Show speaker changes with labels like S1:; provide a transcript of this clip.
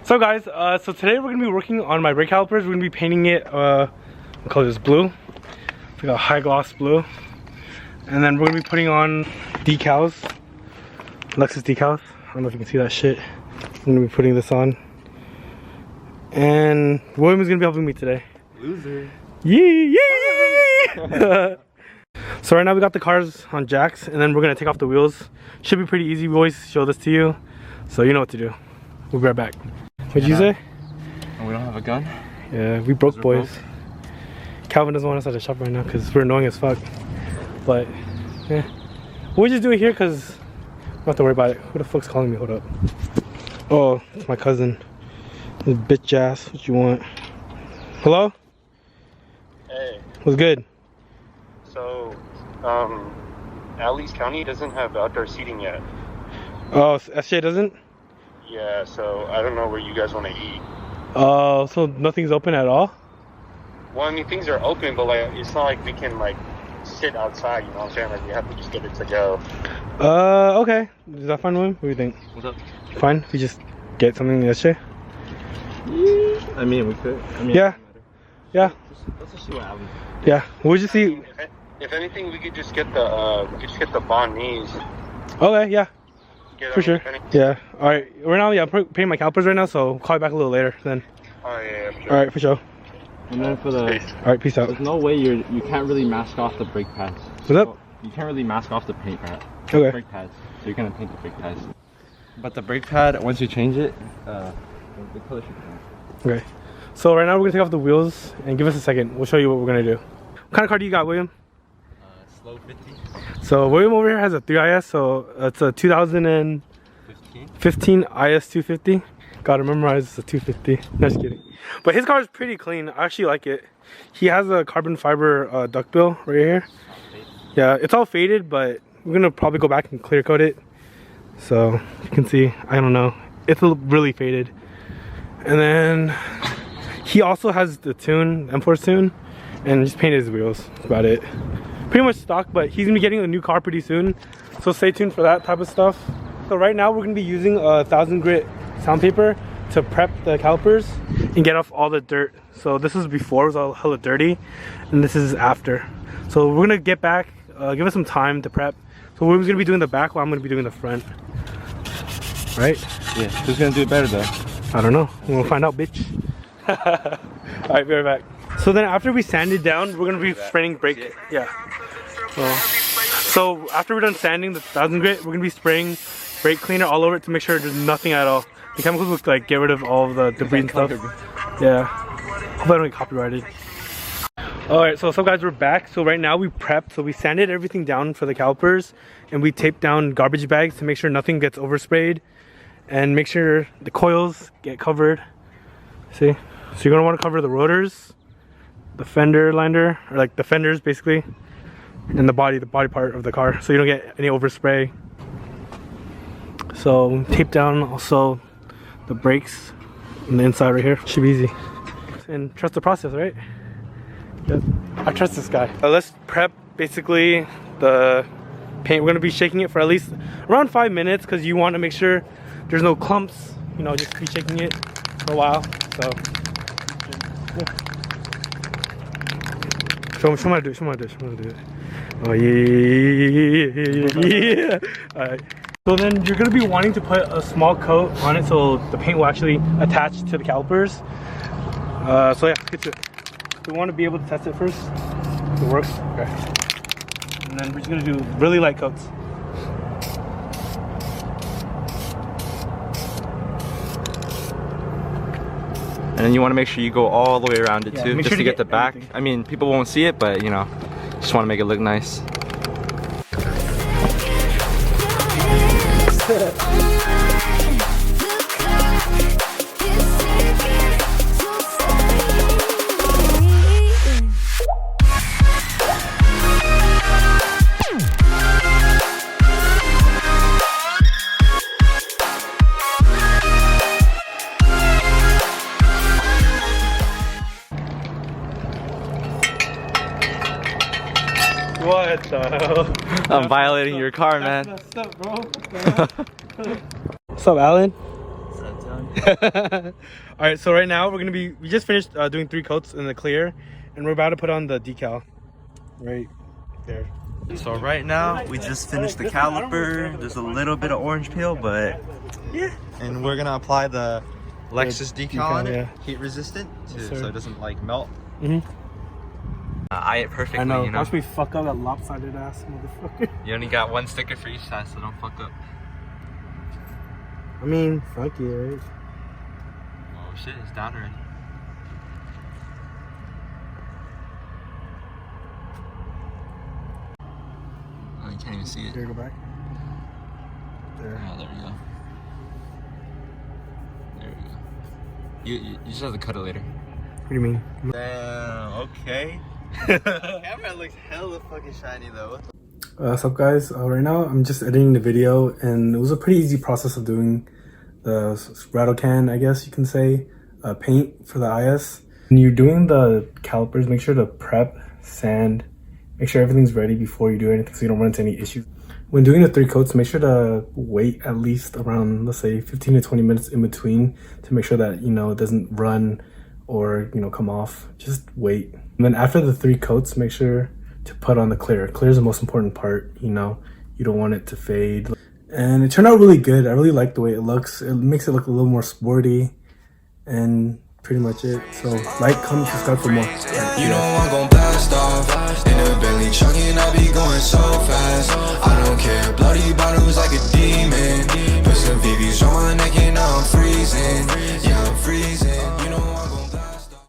S1: So guys, so today we're gonna be working on my brake calipers. We're gonna be painting it, we'll call this blue. It's like a high gloss blue. And then we're gonna be putting on decals, Lexus decals. I don't know if you can see that shit. I'm gonna be putting this on. And William is gonna be helping me today.
S2: Loser.
S1: Yee! So right now we got the cars on jacks, and then we're gonna take off the wheels. Should be pretty easy. We always show this to you, so you know what to do. We'll be right back. What'd you say?
S2: And we don't have a gun?
S1: Yeah, we broke, boys. Calvin doesn't want us at the shop right now because we're annoying as fuck. But, yeah. We'll just do it here because we don't have to worry about it. Who the fuck's calling me? Hold up. Oh, it's my cousin. This bitch ass. What you want? Hello?
S3: Hey.
S1: What's good?
S3: So, Alley's County doesn't have outdoor seating yet.
S1: Oh, SJ doesn't?
S3: Yeah, so I don't know where you guys want to eat.
S1: Oh, so nothing's open at all?
S3: Well, I mean, things are open, but like, it's not like we can like sit outside, you know what I'm saying? Like, we have to just get it to go.
S1: Okay. Is that fine, William? What do you think?
S2: What's up?
S1: Fine? We just get something yesterday?
S2: I mean, we could. I mean,
S1: Yeah. Yeah.
S2: Let's just see what happens.
S1: Yeah. We'll just see.
S3: If anything, we could just get the banh mi's.
S1: Okay, yeah.
S3: Get
S1: For sure. Yeah. Alright. Right now, yeah, I'm painting my calipers right now, so I'll call you back a little later then.
S3: Oh, yeah, for sure.
S1: Alright, for sure.
S2: And then for the...
S1: Alright, peace out.
S2: There's no way you can't really mask off the brake pads.
S1: What's up?
S2: You can't really mask off the paint pad.
S1: Okay.
S2: Brake pads. So you're gonna paint the brake pads. But the brake pad, once you change it, the color should change.
S1: Okay. So right now we're gonna take off the wheels and give us a second. We'll show you what we're gonna do. What kind of car do you got, William?
S2: Slow 50.
S1: So William over here has a 3IS, so it's a 2015 IS 250. Gotta memorize it's a 250. No, just kidding. But his car is pretty clean. I actually like it. He has a carbon fiber duckbill right here. Yeah, it's all faded, but we're gonna probably go back and clear coat it. So you can see, I don't know, it's really faded. And then he also has the tune, M4 tune, and just painted his wheels. That's about it. Pretty much stock, but he's gonna be getting a new car pretty soon, so stay tuned for that type of stuff. So right now we're gonna be using a 1000 grit sandpaper to prep the calipers and get off all the dirt. So this is before, it was all hella dirty, and this is after. So we're gonna get back, give us some time to prep. So William's gonna be doing the back while I'm gonna be doing the front. Right?
S2: Yeah, who's gonna do it better though?
S1: I don't know, we'll find out, bitch. Alright, be right back. So then after we sand it down, we're gonna be spraying brake. Yeah. So after we're done sanding the 1000 grit, we're gonna be spraying brake cleaner all over it to make sure there's nothing at all. The chemicals will like get rid of all of the debris and stuff. Yeah. Hope I don't get copyrighted. Alright, so what's up guys, we're back. So right now we prepped, so we sanded everything down for the calipers and we taped down garbage bags to make sure nothing gets oversprayed and make sure the coils get covered. See? So you're gonna want to cover the rotors, the fender liner, or like the fenders basically, and the body part of the car, so you don't get any overspray. So tape down also the brakes on the inside right here. Should be easy. And trust the process, right? Yep. I trust this guy. Let's prep basically the paint. We're gonna be shaking it for at least around 5 minutes because you want to make sure there's no clumps. You know, just be shaking it for a while. So. Yeah. Show me how to do it. Oh yeah. Alright. So then you're gonna be wanting to put a small coat on it so the paint will actually attach to the calipers. So yeah, let's get to it. We want to be able to test it first. If it works. Okay. And then we're just gonna do really light coats.
S2: And then you want to make sure you go all the way around it too, just
S1: sure
S2: to get the back.
S1: everything.
S2: I mean, people won't see it, but you know, just want to make it look nice.
S1: What the?
S2: I'm violating your car, man.
S1: What's up, bro? What's up, Alan?
S4: What's up, John?
S1: Alright, so right now we just finished doing 3 coats in the clear, and we're about to put on the decal right there.
S2: So right now we just finished the caliper. There's a little bit of orange peel, but yeah. And we're gonna apply the Lexus decal on it, heat resistant, so it doesn't like melt. Eye it perfectly.
S1: I know.
S2: You know?
S1: Watch me fuck up that lopsided ass motherfucker.
S2: You only got 1 sticker for each side, so don't fuck up.
S1: I mean, fuck yeah, right?
S2: Oh shit, it's down already. Oh, you can't even see it.
S1: Here, go back. There.
S2: Oh, there we go. There we go. You just have to cut it later.
S1: What do you mean?
S2: Damn, okay. Camera looks hella fucking shiny though.
S1: What's up, guys? Right now I'm just editing the video, and it was a pretty easy process of doing the rattle can, I guess you can say, paint for the IS. When you're doing the calipers, make sure to prep, sand, make sure everything's ready before you do anything so you don't run into any issues. When doing the 3 coats, make sure to wait at least around, let's say, 15 to 20 minutes in between to make sure that, you know, it doesn't run or, you know, come off. Just wait. And then after the 3 coats, make sure to put on the clear. Clear is the most important part, you know. You don't want it to fade. And it turned out really good. I really like the way it looks. It makes it look a little more sporty. And pretty much it. So like, comment, subscribe for more.
S4: You know I'm gon' blast off in the belly, chugging, I be going so